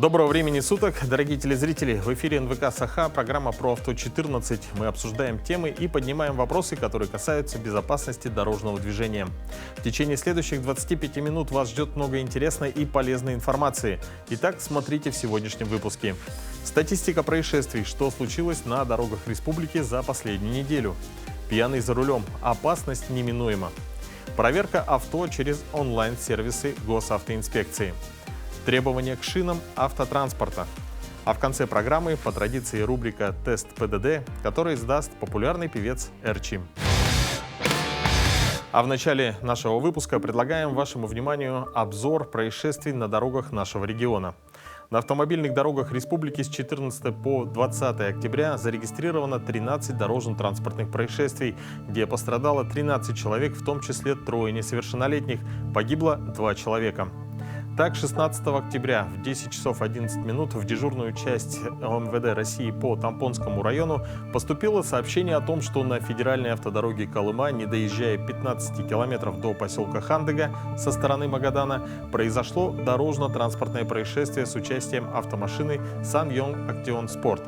Доброго времени суток, дорогие телезрители! В эфире НВК Саха, программа про авто 14. Мы обсуждаем темы и поднимаем вопросы, которые касаются безопасности дорожного движения. В течение следующих 25 минут вас ждет много интересной и полезной информации. Итак, смотрите в сегодняшнем выпуске. Статистика происшествий, что случилось на дорогах республики за последнюю неделю. Пьяный за рулем. Опасность неминуема. Проверка авто через онлайн-сервисы госавтоинспекции. Требования к шинам автотранспорта. А в конце программы, по традиции, рубрика «Тест ПДД», который сдаст популярный певец Эрчи. А в начале нашего выпуска предлагаем вашему вниманию обзор происшествий на дорогах нашего региона. На автомобильных дорогах республики с 14 по 20 октября зарегистрировано 13 дорожно-транспортных происшествий, где пострадало 13 человек, в том числе трое несовершеннолетних, погибло 2 человека. Так, 16 октября в 10 часов 11 минут в дежурную часть МВД России по Тампонскому району поступило сообщение о том, что на федеральной автодороге Колыма, не доезжая 15 километров до поселка Хандыга со стороны Магадана, произошло дорожно-транспортное происшествие с участием автомашины Сан-Йонг Актион Спорт.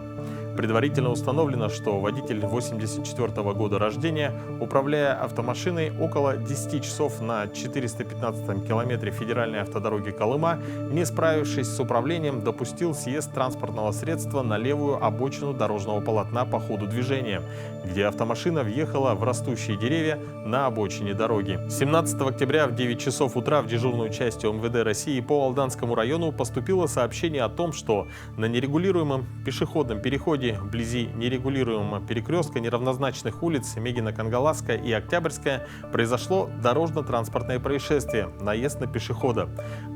Предварительно установлено, что водитель 1984 года рождения, управляя автомашиной около 10 часов на 415 километре федеральной автодороги Колыма, не справившись с управлением, допустил съезд транспортного средства на левую обочину дорожного полотна по ходу движения, где автомашина въехала в растущие деревья на обочине дороги. 17 октября в 9 часов утра в дежурную часть МВД России по Алданскому району поступило сообщение о том, что на нерегулируемом пешеходном переходе вблизи нерегулируемого перекрестка неравнозначных улиц Мегино-Кангаласская и Октябрьская произошло дорожно-транспортное происшествие – наезд на пешехода.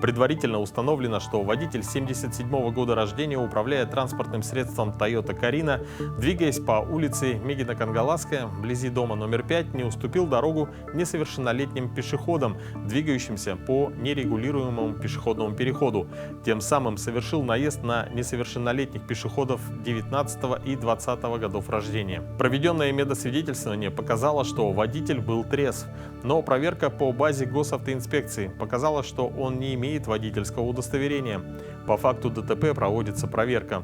Предварительно установлено, что водитель 1977 года рождения, управляя транспортным средством Toyota Carina, двигаясь по улице Мегино-Кангаласская, вблизи дома номер 5, не уступил дорогу несовершеннолетним пешеходам, двигающимся по нерегулируемому пешеходному переходу. Тем самым совершил наезд на несовершеннолетних пешеходов 19 и 20 годов рождения. Проведенное медосвидетельствование показало, что водитель был трезв, но проверка по базе госавтоинспекции показала, что он не имеет водительского удостоверения. По факту ДТП проводится проверка.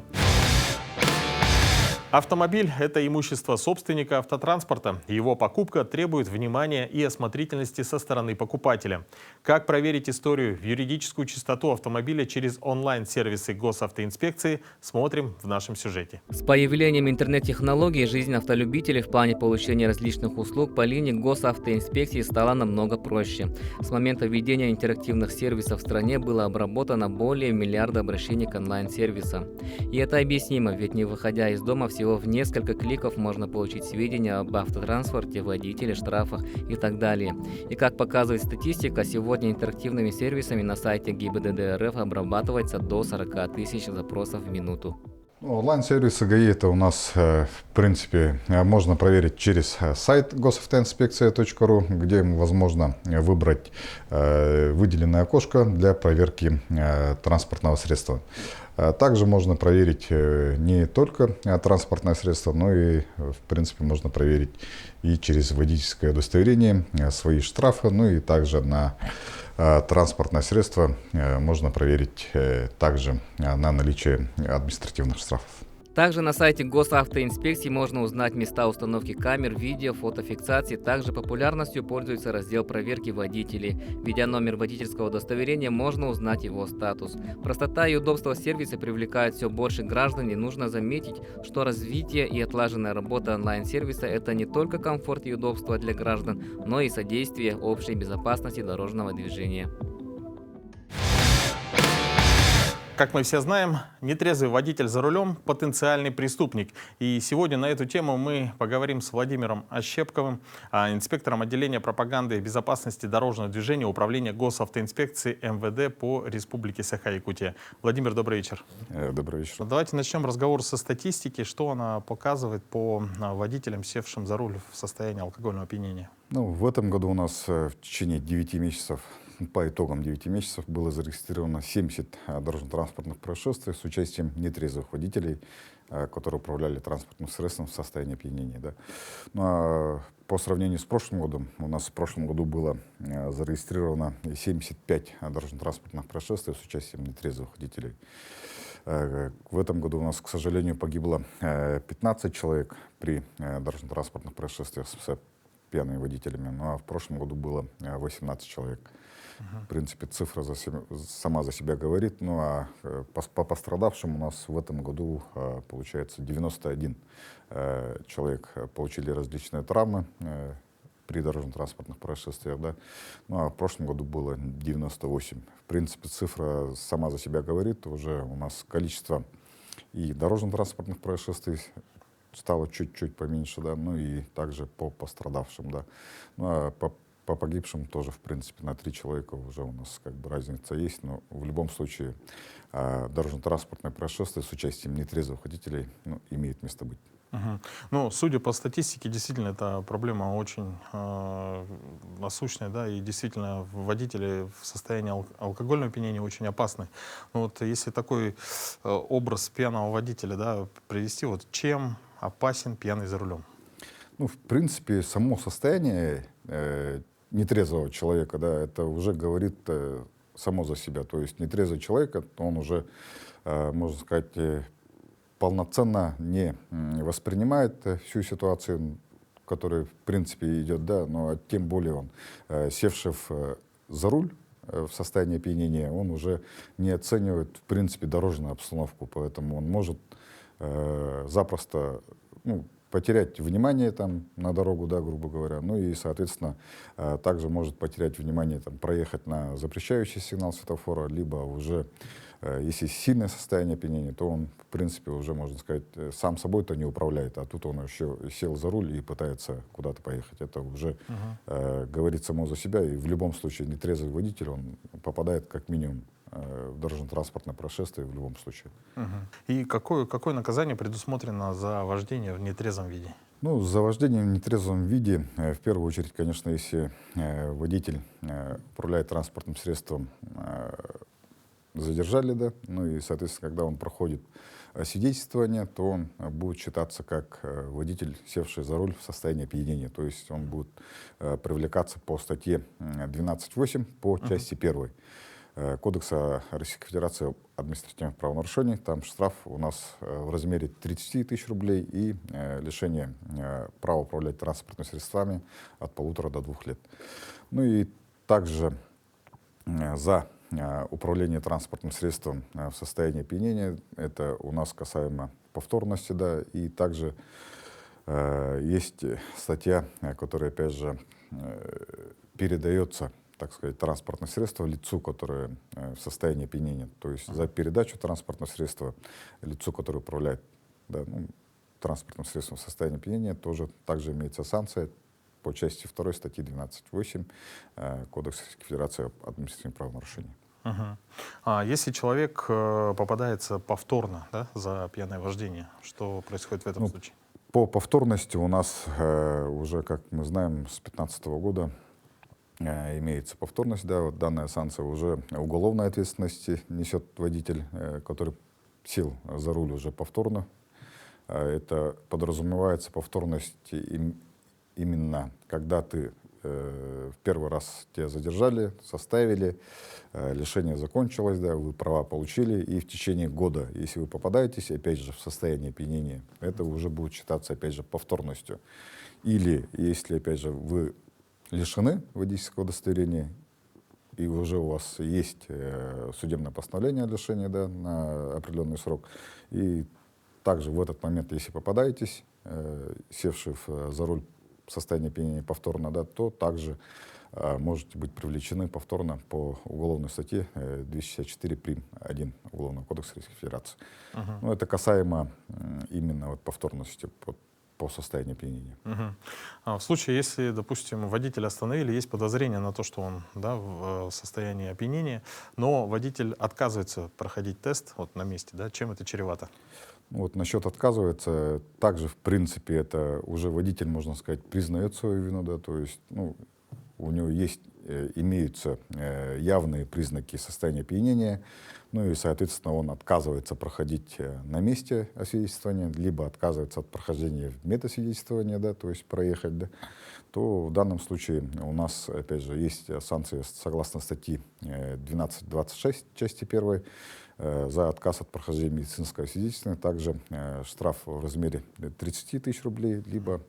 Автомобиль – это имущество собственника автотранспорта. Его покупка требует внимания и осмотрительности со стороны покупателя. Как проверить историю, юридическую чистоту автомобиля через онлайн-сервисы госавтоинспекции, смотрим в нашем сюжете. С появлением интернет-технологий жизнь автолюбителей в плане получения различных услуг по линии госавтоинспекции стала намного проще. С момента введения интерактивных сервисов в стране было обработано более миллиарда обращений к онлайн-сервисам. И это объяснимо, ведь не выходя из дома, всего в несколько кликов можно получить сведения об автотранспорте, водителе, штрафах и так далее. И как показывает статистика, сегодня интерактивными сервисами на сайте ГИБДД РФ обрабатывается до 40 тысяч запросов в минуту. Онлайн-сервисы ГАИ это у нас, в принципе, можно проверить через сайт госавтоинспекция.ру, где возможно выбрать выделенное окошко для проверки транспортного средства. Также можно проверить не только транспортное средство, но и, в принципе, можно проверить и через водительское удостоверение свои штрафы, ну и также на транспортное средство можно проверить также на наличие административных штрафов. Также на сайте госавтоинспекции можно узнать места установки камер, видео, фотофиксации. Также популярностью пользуется раздел проверки водителей. Введя номер водительского удостоверения, можно узнать его статус. Простота и удобство сервиса привлекают все больше граждан, и нужно заметить, что развитие и отлаженная работа онлайн-сервиса – это не только комфорт и удобство для граждан, но и содействие общей безопасности дорожного движения. Как мы все знаем, нетрезвый водитель за рулем – потенциальный преступник. И сегодня на эту тему мы поговорим с Владимиром Ощепковым, инспектором отделения пропаганды и безопасности дорожного движения Управления госавтоинспекции МВД по Республике Саха-Якутия. Владимир, добрый вечер. Добрый вечер. Давайте начнем разговор со статистики. Что она показывает по водителям, севшим за руль в состоянии алкогольного опьянения? В этом году у нас в течение 9 месяцев, по итогам 9 месяцев, было зарегистрировано 70 дорожно-транспортных происшествий с участием нетрезвых водителей, которые управляли транспортным средством в состоянии опьянения. По сравнению с прошлым годом, у нас в прошлом году было зарегистрировано 75 дорожно-транспортных происшествий с участием нетрезвых водителей. В этом году у нас, к сожалению, погибло 15 человек при дорожно-транспортных происшествиях с пьяными водителями, ну а в прошлом году было 18 человек. В принципе, цифра сама за себя говорит, ну а по пострадавшим у нас в этом году, получается, 91 человек получили различные травмы при дорожно-транспортных происшествиях, да. Ну а в прошлом году было 98. В принципе, цифра сама за себя говорит, уже у нас количество и дорожно-транспортных происшествий стало чуть-чуть поменьше, да, ну и также по пострадавшим, да. Ну а по погибшим тоже, в принципе, на 3 человека уже у нас как бы разница есть, но в любом случае дорожно-транспортное происшествие с участием нетрезвых водителей, ну, имеет место быть. Мгм. Ну, судя по статистике, действительно, эта проблема очень насущная, да, и действительно водители в состоянии алкогольного опьянения очень опасны. Ну, вот если такой образ пьяного водителя, да, привести, вот чем опасен пьяный за рулем? Ну, в принципе, само состояние нетрезвого человека, да, это уже говорит само за себя. То есть нетрезвый человек, он уже, можно сказать, полноценно не воспринимает всю ситуацию, которая, в принципе, идет, да, но тем более он, севший за руль в состоянии опьянения, он уже не оценивает, в принципе, дорожную обстановку, поэтому он может запросто, ну, потерять внимание там на дорогу, да, грубо говоря, ну и, соответственно, также может потерять внимание, там, проехать на запрещающий сигнал светофора, либо уже, если сильное состояние опьянения, то он, в принципе, уже, можно сказать, сам собой-то не управляет, а тут он еще сел за руль и пытается куда-то поехать. Это уже говорит само за себя, и в любом случае нетрезвый водитель, он попадает как минимум в дорожно-транспортное происшествие в любом случае. И какое наказание предусмотрено за вождение в нетрезвом виде? Ну, за вождение в нетрезвом виде, в первую очередь, конечно, если водитель управляет транспортным средством, задержали, да, ну и, соответственно, когда он проходит освидетельствование, то он будет считаться как водитель, севший за руль в состоянии опьянения, то есть он будет привлекаться по статье 12.8 по части 1 Кодекса Российской Федерации об административных правонарушениях. Там штраф у нас в размере 30 тысяч рублей и лишение права управлять транспортными средствами от 1,5 до 2 лет. Ну и также за управление транспортным средством в состоянии опьянения, это у нас касаемо повторности, да, и также есть статья, которая, опять же, передается, так сказать, транспортное средство лицу, которое в состоянии опьянения. То есть за передачу транспортного средства лицу, которое управляет, да, ну, транспортным средством в состоянии опьянения, тоже также имеется санкция по части 2 статьи 12.8 Кодекса Российской Федерации об административных правонарушениях. А если человек попадается повторно, да, за пьяное вождение, что происходит в этом случае? По повторности у нас уже, как мы знаем, с 2015 года имеется повторность, да, вот данная санкция уже уголовной ответственности несет водитель, который сел за руль уже повторно. Это подразумевается повторность именно когда ты в первый раз тебя задержали, составили, лишение закончилось, да, вы права получили, и в течение года, если вы попадаетесь, опять же, в состояние опьянения, это уже будет считаться, опять же, повторностью. Или, если, опять же, вы лишены водительского удостоверения, и уже у вас есть судебное постановление о лишении, да, на определенный срок, и также в этот момент, если попадаетесь, севший за руль в состоянии опьянения повторно, да, то также можете быть привлечены повторно по уголовной статье 264 прим. 1 Уголовного кодекса Российской Федерации. Ну, это касаемо именно вот повторности по состоянию опьянения. В случае, если, допустим, водителя остановили, есть подозрение на то, что он, да, в состоянии опьянения, но водитель отказывается проходить тест вот, на месте, да, чем это чревато? Вот насчет отказывается, также, в принципе, это уже водитель, можно сказать, признает свою вину, да, то есть, ну, у него есть имеются явные признаки состояния опьянения, ну и, соответственно, он отказывается проходить на месте освидетельствования, либо отказывается от прохождения медосвидетельствования, да, то есть проехать, да, то в данном случае у нас, опять же, есть санкции согласно статьи 12.26 части 1 за отказ от прохождения медицинского освидетельствования, также штраф в размере 30 тысяч рублей, либо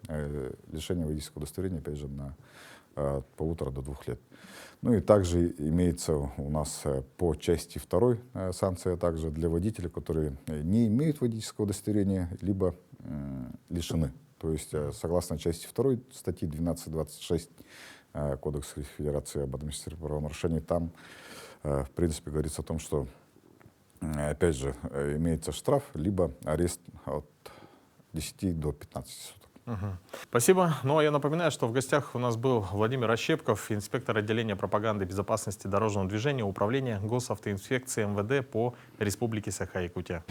лишение водительского удостоверения, опять же, от 1,5 до 2 лет. Ну и также имеется у нас по части 2 санкция также для водителей, которые не имеют водительского удостоверения, либо лишены. То есть согласно части 2 статьи 12.26 Кодекса Федерации об административных правонарушениях, там в принципе говорится о том, что опять же имеется штраф, либо арест от 10 до 15 суток. Спасибо. Ну а я напоминаю, что в гостях у нас был Владимир Ощепков, инспектор отделения пропаганды и безопасности дорожного движения Управления госавтоинспекции МВД по Республике Саха-Якутия.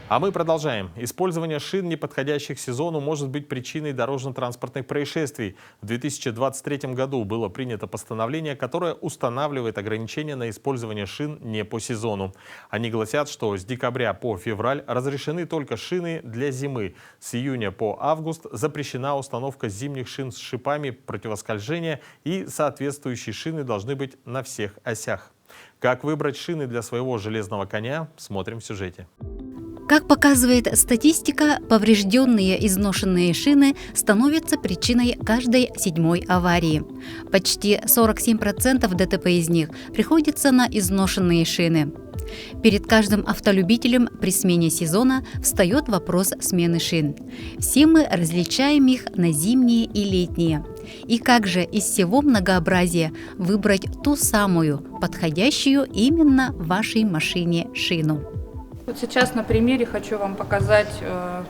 А мы продолжаем. Использование шин, не подходящих сезону, может быть причиной дорожно-транспортных происшествий. В 2023 году было принято постановление, которое устанавливает ограничения на использование шин не по сезону. Они гласят, что с декабря по февраль разрешены только шины для зимы. С июня по август запрещена установка зимних шин с шипами противоскольжения, и соответствующие шины должны быть на всех осях. Как выбрать шины для своего железного коня, смотрим в сюжете. Как показывает статистика, поврежденные изношенные шины становятся причиной каждой 7-й аварии. Почти 47% ДТП из них приходится на изношенные шины. Перед каждым автолюбителем при смене сезона встает вопрос смены шин. Все мы различаем их на зимние и летние. И как же из всего многообразия выбрать ту самую, подходящую именно вашей машине шину? Вот сейчас на примере хочу вам показать,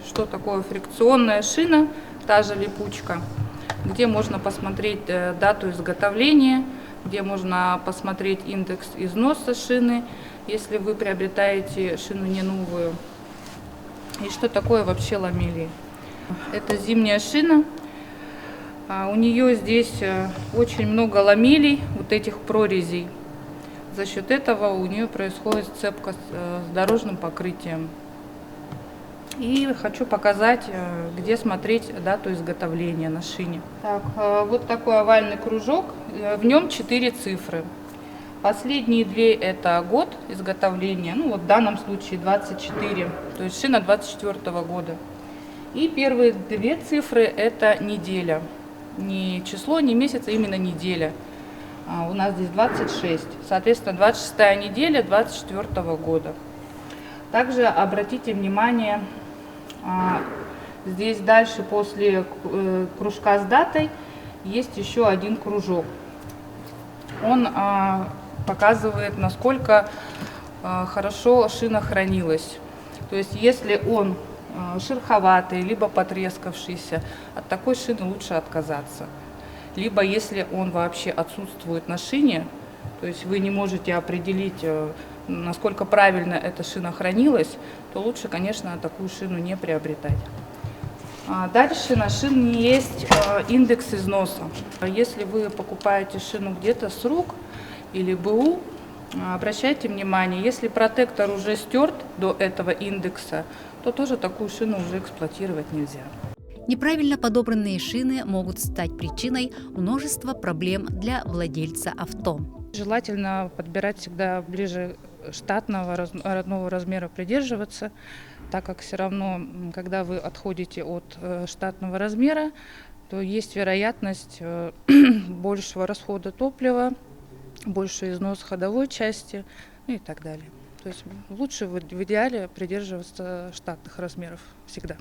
что такое фрикционная шина, та же липучка, где можно посмотреть дату изготовления, где можно посмотреть индекс износа шины, если вы приобретаете шину не новую, и что такое вообще ламелии. Это зимняя шина, у нее здесь очень много ламелей, вот этих прорезей. За счет этого у нее происходит сцепка с дорожным покрытием. И хочу показать, где смотреть дату изготовления на шине. Так, вот такой овальный кружок, в нем 4 цифры. Последние 2 это год изготовления, ну вот в данном случае 24, то есть шина 24 года. И первые 2 цифры это неделя, не число, не месяц, а именно неделя. У нас здесь 26, соответственно, 26-я неделя 24 года. Также обратите внимание, здесь дальше после кружка с датой есть еще один кружок. Он показывает, насколько хорошо шина хранилась. То есть, если он шероховатый, либо потрескавшийся, от такой шины лучше отказаться. Либо если он вообще отсутствует на шине, то есть вы не можете определить, насколько правильно эта шина хранилась, то лучше, конечно, такую шину не приобретать. Дальше на шине есть индекс износа. Если вы покупаете шину где-то с рук или БУ, обращайте внимание, если протектор уже стерт до этого индекса, то тоже такую шину уже эксплуатировать нельзя. Неправильно подобранные шины могут стать причиной множества проблем для владельца авто. Желательно подбирать всегда ближе штатного родного размера придерживаться, так как все равно, когда вы отходите от штатного размера, то есть вероятность большего расхода топлива, больше износ ходовой части, ну и так далее. То есть лучше в идеале придерживаться штатных размеров всегда.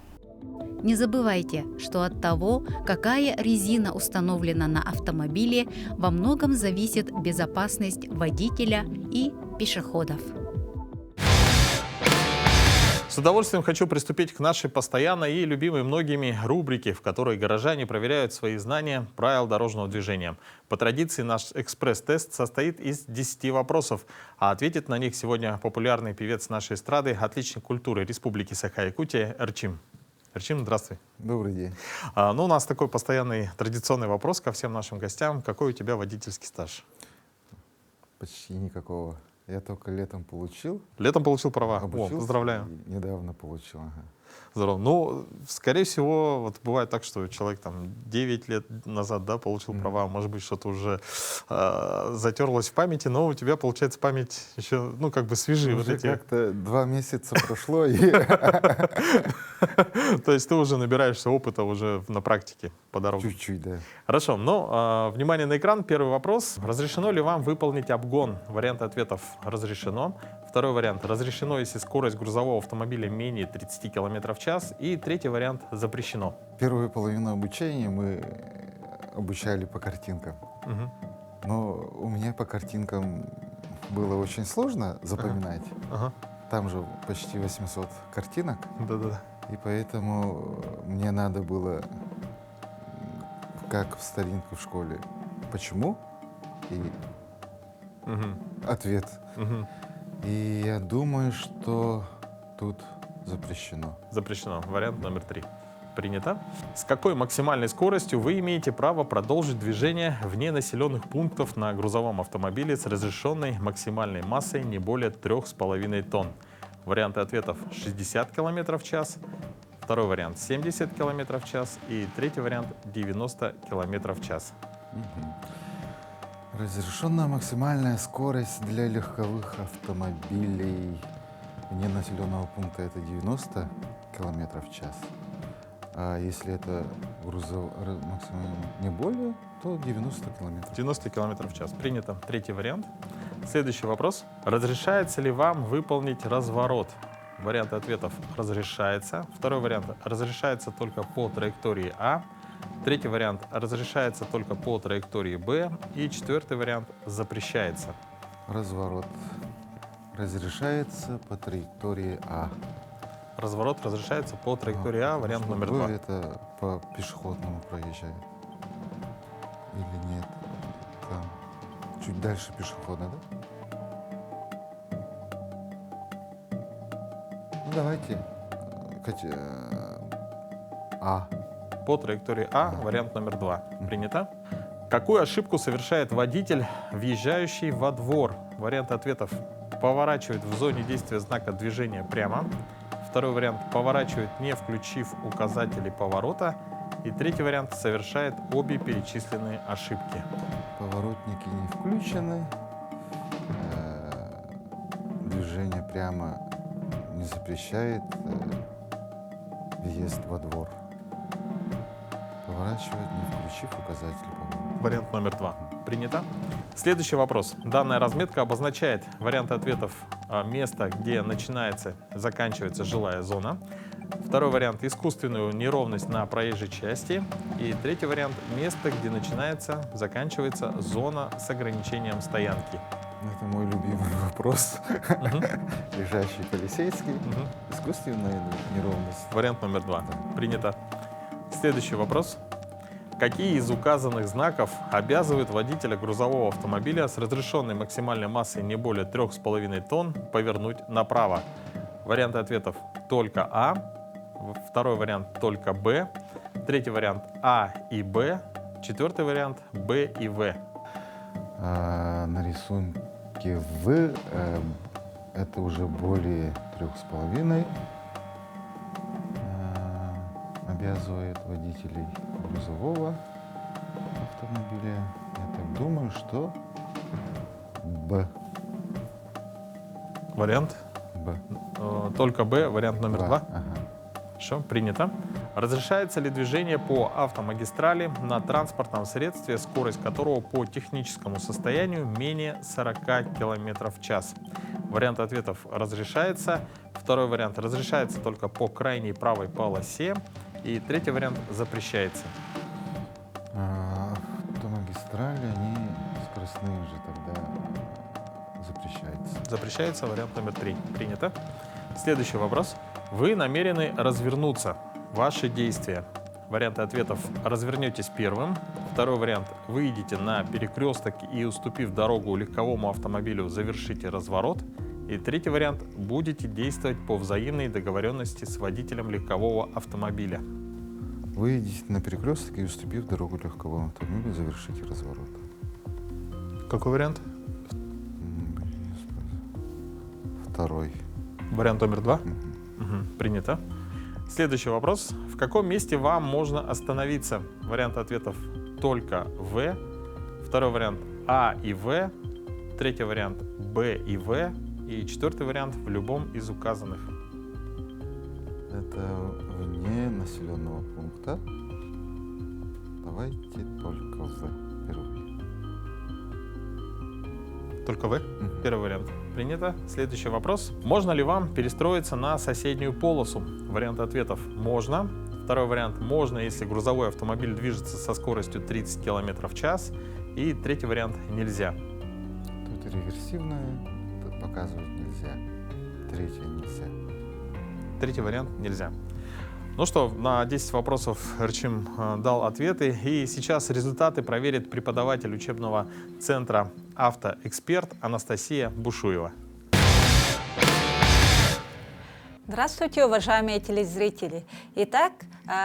Не забывайте, что от того, какая резина установлена на автомобиле, во многом зависит безопасность водителя и пешеходов. С удовольствием хочу приступить к нашей постоянной и любимой многими рубрике, в которой горожане проверяют свои знания правил дорожного движения. По традиции наш экспресс-тест состоит из 10 вопросов, а ответит на них сегодня популярный певец нашей эстрады, отличник культуры Республики Саха-Якутия Эрчим. Перчин, здравствуй. Добрый день. Ну, у нас такой постоянный традиционный вопрос ко всем нашим гостям. Какой у тебя водительский стаж? Почти никакого. Я только летом получил. Летом получил права. О, Обучился поздравляю. и недавно получил. Ага. Здорово. Ну, скорее всего, вот бывает так, что человек там 9 лет назад, да, получил права, может быть, что-то уже затерлось в памяти, но у тебя, получается, память еще, ну, как бы свежие вот Уже эти. как-то 2 месяца прошло, и То есть ты уже набираешься опыта уже на практике по дороге. чуть-чуть, да. Хорошо, ну, внимание на экран. Первый вопрос. Разрешено ли вам выполнить обгон? Варианты ответов: разрешено. Второй вариант: разрешено, если скорость грузового автомобиля менее 30 км в час. И третий вариант: запрещено. Первую половину обучения мы обучали по картинкам. Мгм. Но у меня по картинкам было очень сложно запоминать. Ага. Там же почти 800 картинок. Да-да-да. И поэтому мне надо было, как в старинке в школе, почему и Мгм. ответ. Мгм. И я думаю, что тут запрещено. Запрещено. Вариант номер 3. Принято. С какой максимальной скоростью вы имеете право продолжить движение вне населенных пунктов на грузовом автомобиле с разрешенной максимальной массой не более 3,5 тонн? Варианты ответов: 60 км в час, второй вариант — 70 км в час и третий вариант — 90 км в час. Разрешенная максимальная скорость для легковых автомобилей вне населенного пункта — это 90 километров в час. А если это максимально не более, то 90 километров. 90 км в час. Принято. Третий вариант. Следующий вопрос. Разрешается ли вам выполнить разворот? Варианты ответов: разрешается. Второй вариант: разрешается только по траектории А. Третий вариант: разрешается только по траектории Б. И четвертый вариант: запрещается. Разворот разрешается по траектории А. Разворот разрешается по траектории А. Вариант Что номер Б 2. это по пешеходному проезжает. Или нет? Там чуть дальше пешехода, да? Ну давайте. А. По траектории А. Вариант номер 2. Принято. Какую ошибку совершает водитель, въезжающий во двор? Варианты ответов: поворачивает в зоне действия знака движения прямо. Второй вариант: поворачивает, не включив указатели поворота. И третий вариант: совершает обе перечисленные ошибки. Поворотники не включены. Движение прямо не запрещает въезд во двор. Поворачивать, не включив указатели поворота. Вариант номер 2. Принято. Следующий вопрос. Данная разметка обозначает варианты ответов: место, где начинается, заканчивается жилая зона. Второй вариант — искусственную неровность на проезжей части. И третий вариант — место, где начинается, заканчивается зона с ограничением стоянки. Это мой любимый вопрос. Лежащий полицейский. Искусственная неровность. Вариант номер 2. Принято. Следующий вопрос. Какие из указанных знаков обязывают водителя грузового автомобиля с разрешенной максимальной массой не более 3,5 тонн повернуть направо? Варианты ответов: только А. Второй вариант — только Б. Третий вариант — А и Б. Четвертый вариант — Б и В. На рисунке В это уже более 3,5. Обязывает водителей грузового автомобиля. Я так думаю, что Б. Вариант? Б. Только Б. Вариант номер 2. Ага. Хорошо, принято. Разрешается ли движение по автомагистрали на транспортном средстве, скорость которого по техническому состоянию менее 40 км в час? Вариант ответов: разрешается. Второй вариант: разрешается только по крайней правой полосе. И третий вариант: запрещается. Автомагистрали, они скоростные же, тогда запрещается. Запрещается. Вариант номер 3. Принято. Следующий вопрос. Вы намерены развернуться. Ваши действия. Варианты ответов: развернетесь первым. Второй вариант: выйдете на перекресток и, уступив дорогу легковому автомобилю, завершите разворот. И третий вариант – будете действовать по взаимной договоренности с водителем легкового автомобиля. Выйдите на перекресток и, уступив дорогу легковому автомобилю, завершите разворот. Какой вариант? Второй. Вариант номер 2? Мгм. Принято. Следующий вопрос. В каком месте вам можно остановиться? Вариант ответов только В. Второй вариант А и В. Третий вариант Б и В. И четвертый вариант в любом из указанных. Это вне населенного пункта. Давайте только В. Первый. Только В? Мгм. Первый вариант. Принято. Следующий вопрос. Можно ли вам перестроиться на соседнюю полосу? Вариант ответов можно. Второй вариант можно, если грузовой автомобиль движется со скоростью 30 км в час. И третий вариант нельзя. Тут реверсивное, тут показывать нельзя. Третье нельзя. Третий вариант нельзя. Ну что, на 10 вопросов Эрчим дал ответы. И сейчас результаты проверит преподаватель учебного центра «Автоэксперт» Анастасия Бушуева. Здравствуйте, уважаемые телезрители! Итак,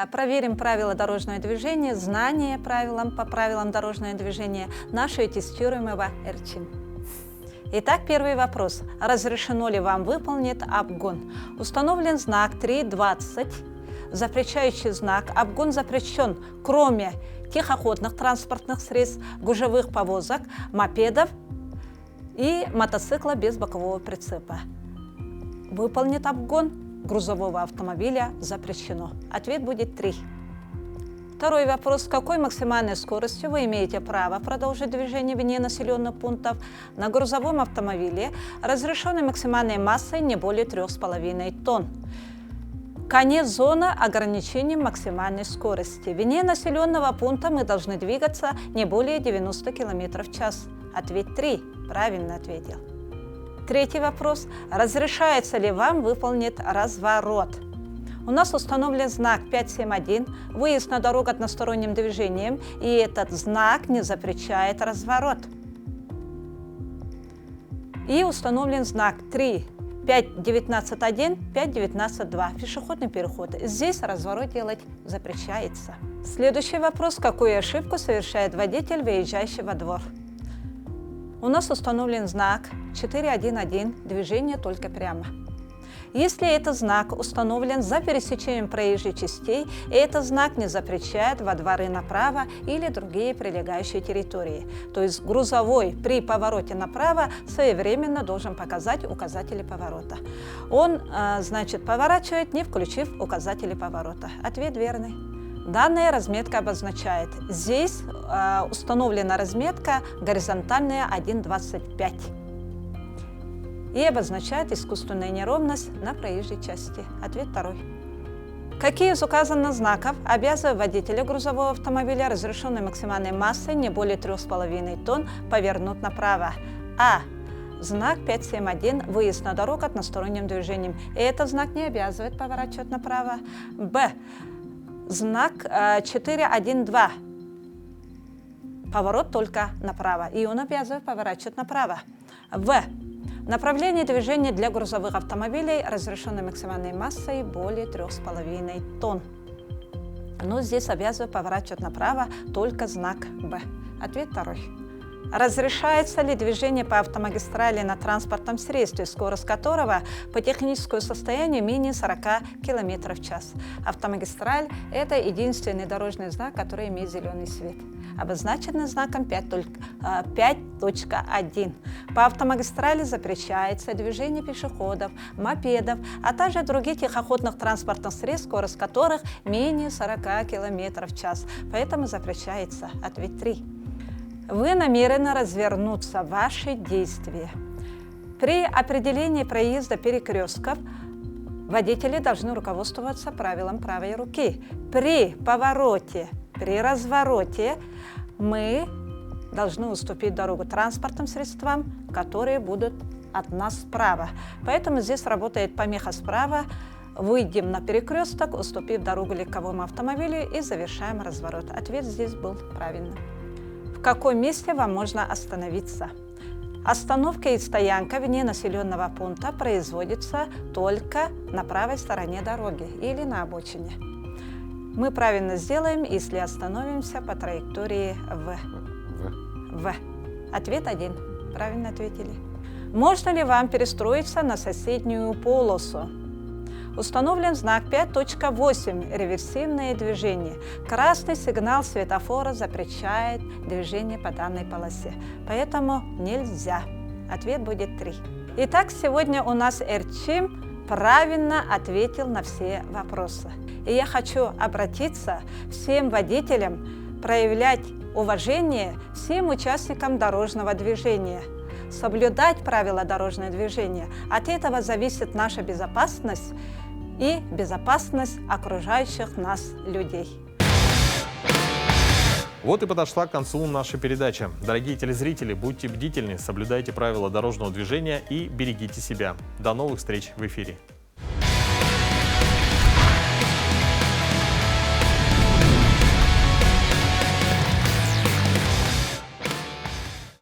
проверим правила дорожного движения, знание по правилам дорожного движения нашего тестируемого Эрчим. Итак, первый вопрос. Разрешено ли вам выполнить обгон? Установлен знак 3.20, запрещающий знак. Обгон запрещен, кроме тихоходных транспортных средств, гужевых повозок, мопедов и мотоцикла без бокового прицепа. Выполнить обгон грузового автомобиля запрещено. Ответ будет 3. Второй вопрос. С какой максимальной скоростью вы имеете право продолжить движение вне населенных пунктов на грузовом автомобиле, разрешенной максимальной массой не более 3,5 тонн? Конец зоны ограничения максимальной скорости. Вне населенного пункта мы должны двигаться не более 90 км в час. Ответ 3. Правильно ответил. Третий вопрос. Разрешается ли вам выполнить разворот? У нас установлен знак 571, выезд на дорогу односторонним движением, и этот знак не запрещает разворот. И установлен знак 3, 5.19.1, 5.19.2, пешеходный переход. Здесь разворот делать запрещается. Следующий вопрос. Какую ошибку совершает водитель, выезжающий во двор? У нас установлен знак 4.1.1, движение только прямо. Если этот знак установлен за пересечением проезжей частей, этот знак не запрещает во дворы направо или другие прилегающие территории. То есть грузовой при повороте направо своевременно должен показать указатели поворота. Он, поворачивает, не включив указатели поворота. Ответ верный. Данная разметка обозначает, здесь установлена разметка горизонтальная 1.25 и обозначает искусственную неровность на проезжей части. Ответ 2. Какие из указанных знаков обязывают водителя грузового автомобиля, разрешенной максимальной массой не более 3,5 тонн, повернуть направо? А. Знак 571 – выезд на дорогу односторонним движением. И этот знак не обязывает поворачивать направо. Б. Знак 4.1.2. Поворот только направо, и он обязывает поворачивать направо. В. Направление движения для грузовых автомобилей, разрешенной максимальной массой более 3,5 тонн. Но здесь обязывает поворачивать направо только знак Б. Ответ 2. Разрешается ли движение по автомагистрали на транспортном средстве, скорость которого по техническому состоянию менее 40 км в час? Автомагистраль – это единственный дорожный знак, который имеет зеленый свет, обозначенный знаком 5.1. По автомагистрали запрещается движение пешеходов, мопедов, а также других тихоходных транспортных средств, скорость которых менее 40 км в час. Поэтому запрещается. Ответ 3. Вы намерены развернуться. Ваши действия. При определении проезда перекрестков водители должны руководствоваться правилом правой руки. При повороте, при развороте мы должны уступить дорогу транспортным средствам, которые будут от нас справа. Поэтому здесь работает помеха справа. Выйдем на перекресток, уступив дорогу легковому автомобилю и завершаем разворот. Ответ здесь был правильным. В каком месте вам можно остановиться? Остановка и стоянка вне населенного пункта производится только на правой стороне дороги или на обочине. Мы правильно сделаем, если остановимся по траектории В. Ответ 1. Правильно ответили. Можно ли вам перестроиться на соседнюю полосу? Установлен знак 5.8 «Реверсивное движение». Красный сигнал светофора запрещает движение по данной полосе, поэтому нельзя. Ответ будет 3. Итак, сегодня у нас Эрчим правильно ответил на все вопросы. И я хочу обратиться всем водителям, проявлять уважение всем участникам дорожного движения, соблюдать правила дорожного движения. От этого зависит наша безопасность и безопасность окружающих нас людей. Вот и подошла к концу наша передача. Дорогие телезрители, будьте бдительны, соблюдайте правила дорожного движения и берегите себя. До новых встреч в эфире.